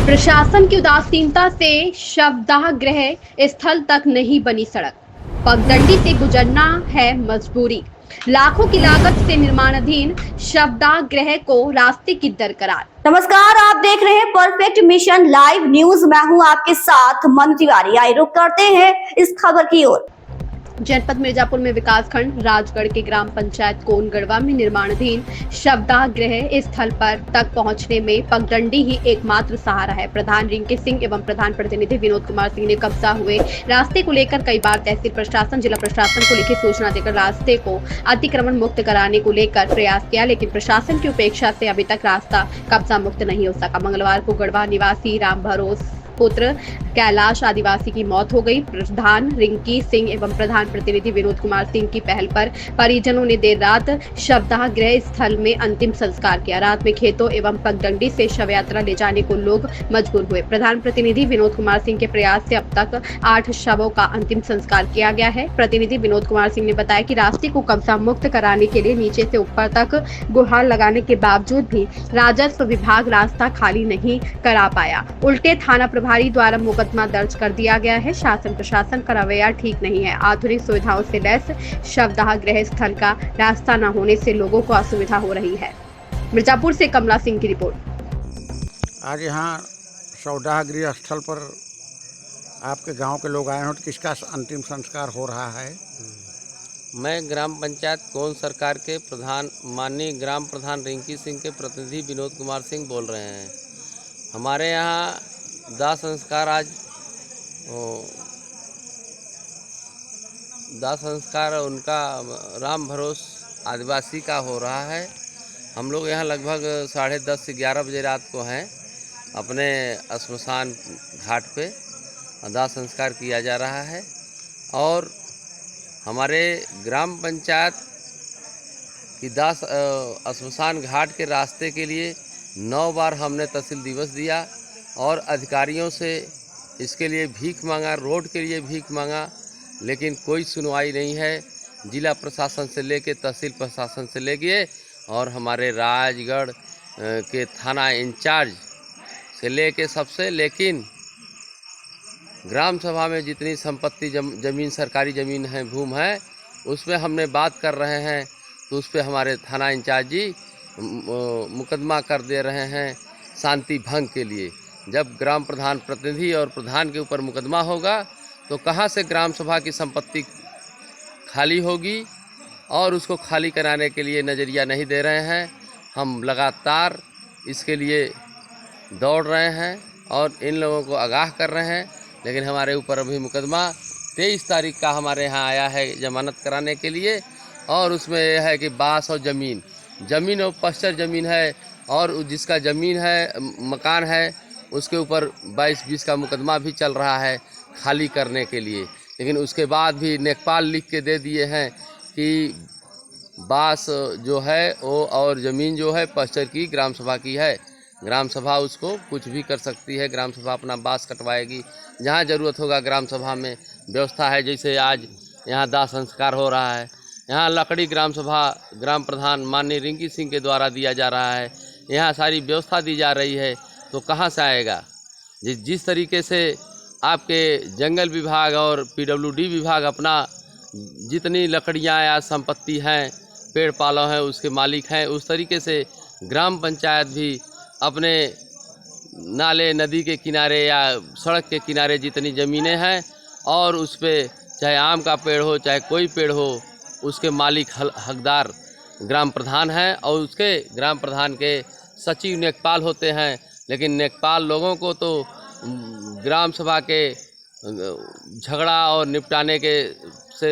प्रशासन की उदासीनता से शवदाह गृह स्थल तक नहीं बनी सड़क। पगडंडी से गुजरना है मजबूरी। लाखों की लागत से निर्माणाधीन शवदाह गृह को रास्ते की दरकार। नमस्कार, आप देख रहे हैं परफेक्ट मिशन लाइव न्यूज। मैं हूं आपके साथ मनु तिवारी। आइए रुक करते हैं इस खबर की ओर। जनपद मिर्जापुर में विकासखंड राजगढ़ के ग्राम पंचायत कोनगढ़वा में निर्माणाधीन शवदाह गृह स्थल पर तक पहुंचने में पगडंडी ही एकमात्र सहारा है। प्रधान रिंकी सिंह एवं प्रधान प्रतिनिधि विनोद कुमार सिंह ने कब्जा हुए रास्ते को लेकर कई बार तहसील प्रशासन, जिला प्रशासन को लिखित सूचना देकर रास्ते को अतिक्रमण मुक्त कराने को लेकर प्रयास किया, लेकिन प्रशासन की उपेक्षा से अभी तक रास्ता कब्जा मुक्त नहीं हो सका। मंगलवार को गढ़वा निवासी राम भरोस पुत्र कैलाश आदिवासी की मौत हो गई। प्रधान रिंकी सिंह एवं प्रधान प्रतिनिधि विनोद कुमार सिंह की पहल पर परिजनों ने देर रात शवदाह गृह स्थल में अंतिम संस्कार किया। रात में खेतों एवं पगडंडी से शव यात्रा ले जाने को लोग मजबूर हुए। प्रधान प्रतिनिधि विनोद कुमार सिंह के प्रयास से अब तक 8 शवों का अंतिम संस्कार किया गया है। प्रतिनिधि विनोद कुमार सिंह ने बताया कि रास्ते को कब्जा मुक्त कराने के लिए नीचे से ऊपर तक गुहार लगाने के बावजूद भी राजस्व विभाग रास्ता खाली नहीं करा पाया। उल्टे थाना प्रभारी द्वारा मुकदमा दर्ज कर दिया गया है। शासन प्रशासन का रवैया ठीक नहीं है। आधुनिक सुविधाओं से लैस शवदाह गृह स्थल का रास्ता न होने से लोगों को असुविधा हो रही है। मिर्जापुर से कमला सिंह की रिपोर्ट। आज यहाँ शवदाह गृह स्थल पर आपके गांव के लोग आए हो, तो किसका अंतिम संस्कार हो रहा है? मैं ग्राम पंचायत कौन सरकार के प्रधान माननीय ग्राम प्रधान रिंकी सिंह के प्रतिनिधि विनोद कुमार सिंह बोल रहे हैं। हमारे यहाँ दाह संस्कार उनका राम भरोस आदिवासी का हो रहा है। हम लोग यहाँ लगभग 10:30 से 11 बजे रात को हैं अपने श्मशान घाट पे दाह संस्कार किया जा रहा है। और हमारे ग्राम पंचायत की श्मशान घाट के रास्ते के लिए 9 बार हमने तहसील दिवस दिया और अधिकारियों से इसके लिए भीख मांगा, रोड के लिए भीख मांगा, लेकिन कोई सुनवाई नहीं है। जिला प्रशासन से लेके तहसील प्रशासन से लेके और हमारे राजगढ़ के थाना इंचार्ज से लेके सबसे, लेकिन ग्राम सभा में जितनी संपत्ति जमीन सरकारी ज़मीन है, भूमि है, उसमें हमने बात कर रहे हैं तो उस पर हमारे थाना इंचार्ज जी मुकदमा कर दे रहे हैं शांति भंग के लिए। जब ग्राम प्रधान प्रतिनिधि और प्रधान के ऊपर मुकदमा होगा तो कहाँ से ग्राम सभा की संपत्ति खाली होगी, और उसको खाली कराने के लिए नज़रिया नहीं दे रहे हैं। हम लगातार इसके लिए दौड़ रहे हैं और इन लोगों को आगाह कर रहे हैं, लेकिन हमारे ऊपर अभी मुकदमा 23 तारीख का हमारे यहाँ आया है जमानत कराने के लिए। और उसमें यह है कि बास और ज़मीन और पश्चर ज़मीन है, और जिसका ज़मीन है, मकान है, उसके ऊपर 22-20 का मुकदमा भी चल रहा है खाली करने के लिए। लेकिन उसके बाद भी नेकपाल लिख के दे दिए हैं कि बास जो है वो और ज़मीन जो है पश्चर की ग्राम सभा की है। ग्राम सभा उसको कुछ भी कर सकती है। ग्राम सभा अपना बास कटवाएगी, जहाँ ज़रूरत होगा ग्राम सभा में व्यवस्था है। जैसे आज यहाँ दाह संस्कार हो रहा है, यहाँ लकड़ी ग्राम सभा ग्राम प्रधान माननीय रिंकी सिंह के द्वारा दिया जा रहा है। यहाँ सारी व्यवस्था दी जा रही है, तो कहाँ से आएगा? जिस तरीके से आपके जंगल विभाग और पीडब्ल्यूडी विभाग अपना जितनी लकड़ियाँ या संपत्ति हैं, पेड़ पालो हैं, उसके मालिक हैं, उस तरीके से ग्राम पंचायत भी अपने नाले, नदी के किनारे या सड़क के किनारे जितनी ज़मीनें हैं, और उस पर चाहे आम का पेड़ हो चाहे कोई पेड़ हो, उसके मालिक हकदार ग्राम प्रधान हैं। और उसके ग्राम प्रधान के सचिव नेकपाल होते हैं, लेकिन नेकपाल लोगों को तो ग्राम सभा के झगड़ा और निपटाने के से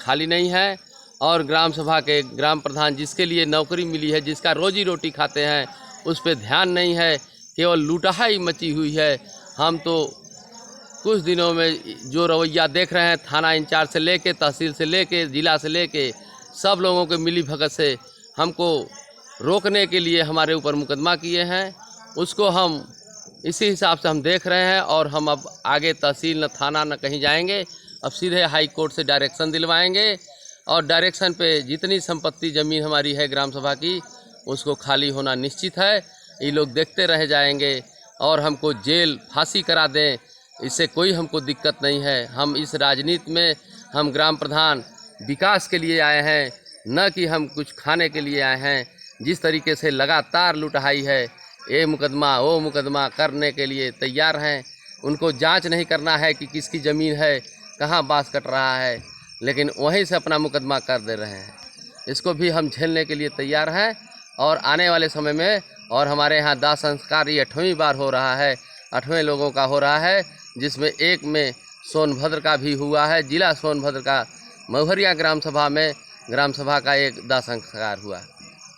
खाली नहीं है। और ग्राम सभा के ग्राम प्रधान जिसके लिए नौकरी मिली है, जिसका रोजी रोटी खाते हैं, उस पर ध्यान नहीं है, केवल लूटाई मची हुई है। हम तो कुछ दिनों में जो रवैया देख रहे हैं, थाना इंचार्ज से लेके, तहसील से लेके, जिला से लेके, सब लोगों के मिली भगत से हमको रोकने के लिए हमारे ऊपर मुकदमा किए हैं। उसको हम इसी हिसाब से हम देख रहे हैं, और हम अब आगे तहसील न थाना न कहीं जाएंगे। अब सीधे हाई कोर्ट से डायरेक्शन दिलवाएंगे, और डायरेक्शन पे जितनी संपत्ति ज़मीन हमारी है ग्राम सभा की, उसको खाली होना निश्चित है। ये लोग देखते रह जाएंगे और हमको जेल फांसी करा दें, इससे कोई हमको दिक्कत नहीं है। हम इस राजनीति में हम ग्राम प्रधान विकास के लिए आए हैं, न कि हम कुछ खाने के लिए आए हैं। जिस तरीके से लगातार लुटाई है, ये मुकदमा वो मुकदमा करने के लिए तैयार हैं। उनको जांच नहीं करना है कि किसकी ज़मीन है, कहाँ बांस कट रहा है, लेकिन वहीं से अपना मुकदमा कर दे रहे हैं। इसको भी हम झेलने के लिए तैयार हैं। और आने वाले समय में और हमारे यहाँ दाह संस्कार ये 8वीं बार हो रहा है, 8वें लोगों का हो रहा है, जिसमें एक में सोनभद्र का भी हुआ है। जिला सोनभद्र का महुरिया ग्राम सभा में ग्राम सभा का एक दाह संस्कार हुआ।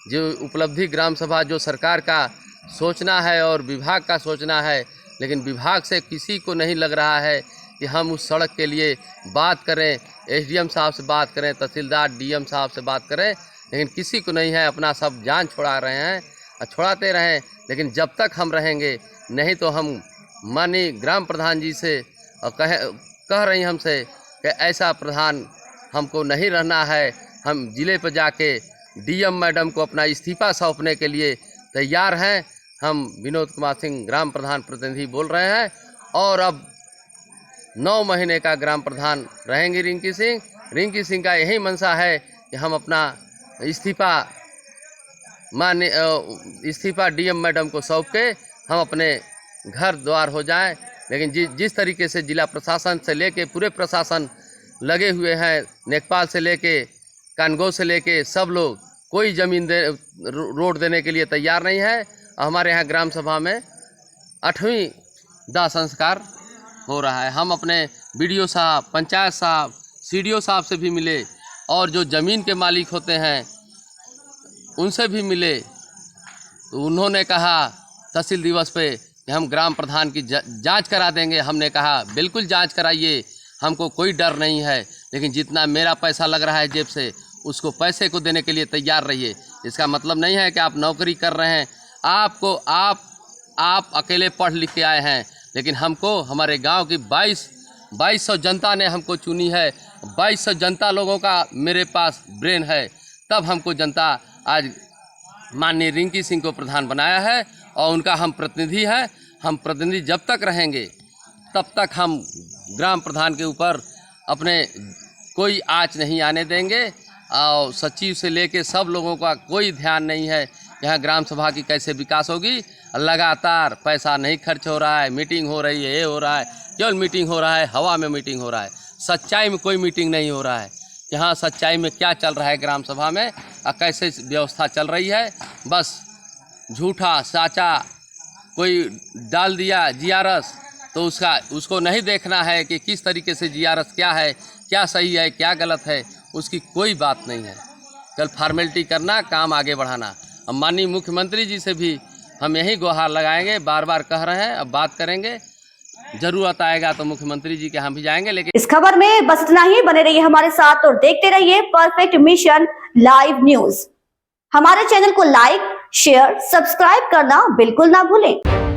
जो उपलब्धि ग्राम सभा जो सरकार का सोचना है और विभाग का सोचना है, लेकिन विभाग से किसी को नहीं लग रहा है कि हम उस सड़क के लिए बात करें, एसडीएम साहब से बात करें, तहसीलदार डीएम साहब से बात करें, लेकिन किसी को नहीं है। अपना सब जान छोड़ा रहे हैं और छोड़ाते रहें, लेकिन जब तक हम रहेंगे नहीं तो हम माननीय ग्राम प्रधान जी से और कह रही हमसे कि ऐसा प्रधान हमको नहीं रहना है। हम ज़िले पर जाके डीएम मैडम को अपना इस्तीफ़ा सौंपने के लिए तैयार हैं। हम विनोद कुमार सिंह ग्राम प्रधान प्रतिनिधि बोल रहे हैं और अब 9 महीने का ग्राम प्रधान रहेंगी रिंकी सिंह। रिंकी सिंह का यही मंशा है कि हम अपना इस्तीफ़ा डीएम मैडम को सौंप के हम अपने घर द्वार हो जाएं। लेकिन जिस तरीके से जिला प्रशासन से लेके पूरे प्रशासन लगे हुए हैं, नेकपाल से लेके कानगो से लेके सब लोग, कोई ज़मीन रोड देने के लिए तैयार नहीं है। हमारे यहाँ ग्राम सभा में 8वीं दाह संस्कार हो रहा है। हम अपने बीडीओ साहब, पंचायत साहब, सीडीओ साहब से भी मिले और जो ज़मीन के मालिक होते हैं उनसे भी मिले। तो उन्होंने कहा तहसील दिवस पे कि हम ग्राम प्रधान की जांच करा देंगे। हमने कहा बिल्कुल जांच कराइए, हमको कोई डर नहीं है, लेकिन जितना मेरा पैसा लग रहा है जेब से उसको पैसे को देने के लिए तैयार रहिए। इसका मतलब नहीं है कि आप नौकरी कर रहे हैं, आप अकेले पढ़ लिख के आए हैं, लेकिन हमको हमारे गांव की 2200 जनता ने हमको चुनी है। 2200 जनता लोगों का मेरे पास ब्रेन है, तब हमको जनता आज माननीय रिंकी सिंह को प्रधान बनाया है और उनका हम प्रतिनिधि हैं। हम प्रतिनिधि जब तक रहेंगे तब तक हम ग्राम प्रधान के ऊपर अपने कोई आँच नहीं आने देंगे। और सचिव से लेके सब लोगों का कोई ध्यान नहीं है यहाँ ग्राम सभा की कैसे विकास होगी। लगातार पैसा नहीं खर्च हो रहा है, मीटिंग हो रही है, ये हो रहा है, केवल मीटिंग हो रहा है, हवा में मीटिंग हो रहा है, सच्चाई में कोई मीटिंग नहीं हो रहा है। यहाँ सच्चाई में क्या चल रहा है ग्राम सभा में और कैसे व्यवस्था चल रही है, बस झूठा साचा कोई डाल दिया जीआरएस, तो उसको नहीं देखना है कि किस तरीके से जीआरएस क्या है, क्या सही है, क्या गलत है, उसकी कोई बात नहीं है। कल फॉर्मेलिटी करना, काम आगे बढ़ाना। अब माननीय मुख्यमंत्री जी से भी हम यही गुहार लगाएंगे, बार बार कह रहे हैं, अब बात करेंगे, जरूरत आएगा तो मुख्यमंत्री जी के हम भी जाएंगे। लेकिन इस खबर में बस इतना ही। बने रहिए हमारे साथ और देखते रहिए परफेक्ट मिशन लाइव न्यूज। हमारे चैनल को लाइक, शेयर, सब्सक्राइब करना बिल्कुल ना भूलें।